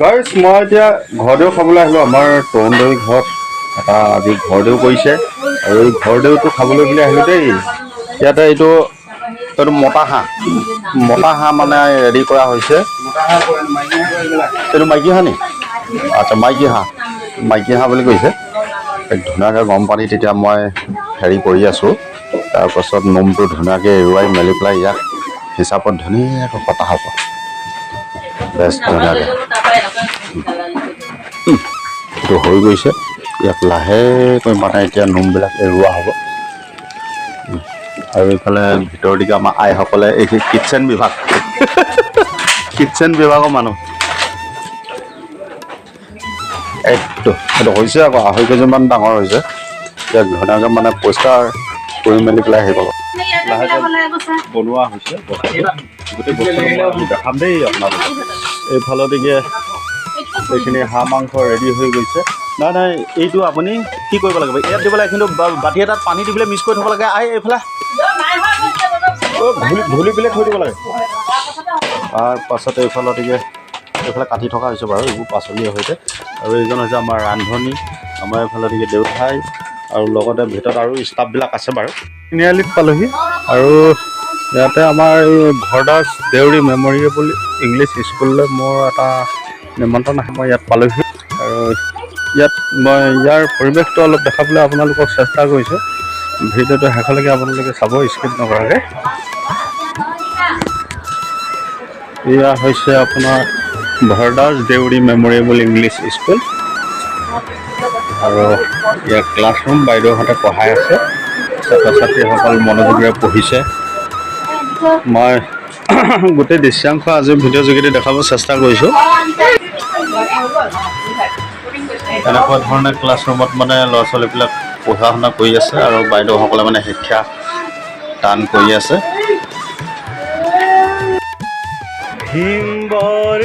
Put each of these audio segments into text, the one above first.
গাইছ মই এতিয়া ঘৰতেও খাবলৈ আহিলোঁ। আমাৰ তৰুণদৈ ঘৰত এটা আজি ঘৰতেও কৰিছে আৰু এই ঘৰতেওটো খাবলৈ বুলি আহিলোঁ দেই। ইয়াতে এইটো মতা হাঁহ মানে ৰেডি কৰা হৈছে। এইটো মাইকী হাঁহ নি? আচ্ছা, মাইকী হাঁহ বুলি কৈছে। ধুনীয়াকৈ গৰম পানীত এতিয়া মই হেৰি কৰি আছোঁ। তাৰপাছত নোমটো ধুনীয়াকৈ এৰুৱাই মেলি পেলাই ইয়াক হিচাপত ধুনীয়াকৈ কটা হ'ব। বেছ ধুনীয়াকৈ এইটো হৈ গৈছে। ইয়াক লাহেকৈ মানে এতিয়া নোমবিলাক এৰুৱা হ'ব। আৰু এইফালে ভিতৰৰ দিকে আমাৰ আইসকলে এই কিটচেন বিভাগৰ মানুহ এইটো হৈছে আকৌ 2.5 কেজিমান ডাঙৰ হৈছে। ইয়াক ধুনীয়াকৈ মানে পৰিষ্কাৰ কৰি মেলি পেলাই আহিব লাহেকৈ বনোৱা হৈছে। গোটেই বস্তু দেখাম দেই আপোনালোকক। এইফালদিকে এইখিনি হাঁহ মাংস ৰেডি হৈ গৈছে। নাই এইটো আপুনি কি কৰিব লাগিব, ইয়াত দিব লাগে কিন্তু বাতি এটাত পানী দি পেলাই মিক্স কৰি থ'ব লাগে। এইফালে ঘূলি পেলাই থৈ দিব লাগে। তাৰপাছতে এইফালে কাটি থকা হৈছে বাৰু, এইবোৰ পাচলিৰ সৈতে। আৰু এইজন হৈছে আমাৰ ৰান্ধনী, আমাৰ এইফালদিকে দেউতাই আৰু লগতে ভিতৰত আৰু ষ্টাফবিলাক আছে বাৰু। তিনিআলিত পালোহি আৰু ইয়াতে আমাৰ এই ভৰদাস দেউৰী মেমৰিয়েবল ইংলিছ স্কুললৈ মোৰ এটা নিমন্ত্ৰণ আহে। মই ইয়াত পালোহি আৰু ইয়াত মই ইয়াৰ পৰিৱেশটো অলপ দেখাবলৈ আপোনালোকক চেষ্টা কৰিছোঁ। ভিডিঅ'টো শেষলৈকে আপোনালোকে চাব, স্কিপ নকৰাকৈ। এয়া হৈছে আপোনাৰ ভৰদাস দেউৰী মেমৰিয়েবল ইংলিছ স্কুল আৰু ইয়াৰ ক্লাছৰুম। বাইদেউহঁতে পঢ়াই আছে, ছাত্ৰ ছাত্ৰীসকল মনোযোগেৰে পঢ়িছে। মই গোটেই দৃশ্যাংশ আজি ভিডিঅ'ৰ যোগেদি দেখাব চেষ্টা কৰিছোঁ। এনেকুৱা ধৰণে ক্লাছৰুমত মানে ল'ৰা ছোৱালীবিলাক পঢ়া শুনা কৰি আছে আৰু বাইদেউসকলে মানে শিক্ষা দান কৰি আছে। ভীমবৰ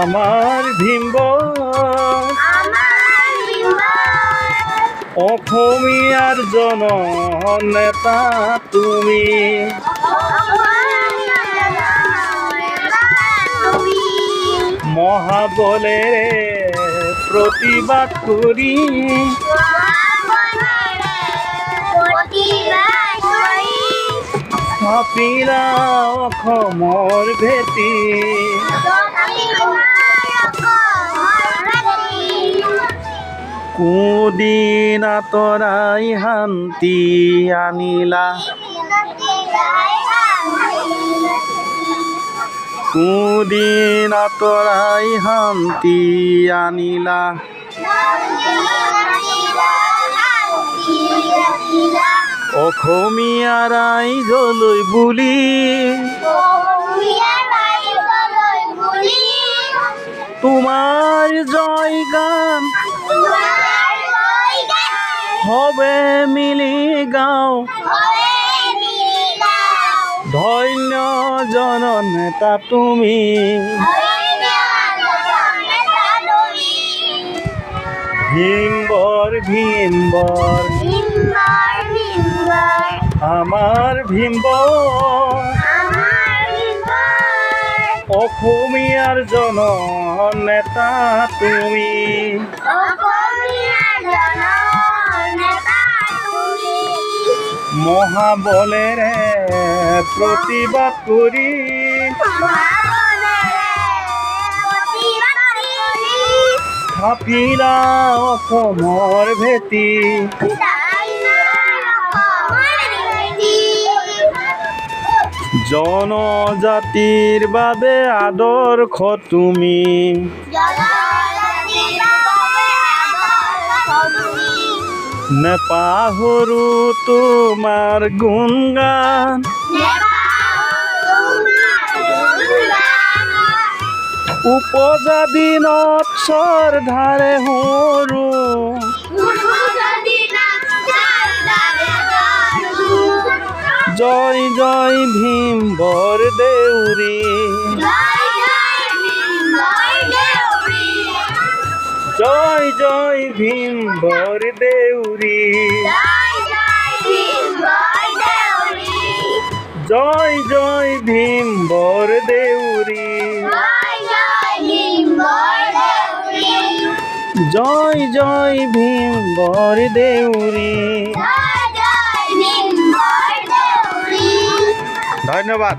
আমাৰ ভীমবৰ অসমীয়াৰ জননেতা তুমি, মহাবলেৰে প্ৰতিবাদ কৰি স্থাপিলা অসমৰ ভেটি, কোদিন আঁতৰাই শান্তি আনিলা, কোদিন আঁতৰাই শান্তি আনিলা, অসমীয়া ৰাইজলৈ বুলি, তোমাৰ জয় গান হবে মিলি গাওঁ, ধন্য জননেতা তুমি, ভীমবৰ আমাৰ ভীমবৰ অসমীয়াৰ জননেতা তুমি, মহাবলেৰে প্ৰতিবাদ কৰি স্থাপিলা অসমৰ ভেটি, জনজাতিৰ বাবে আদৰ্শ তুমি, নেপাহৰো তোমাৰ গুণগান, উপজা দিনত শ্ৰদ্ধাৰে সৰু, জয় জয় ভীম বৰদেউৰী, জয় জয় ভীম বৰদেউৰী, জয় জয় ভীম বৰদেউৰি জয় জয় ভীম বৰদেউৰি ধন্যবাদ।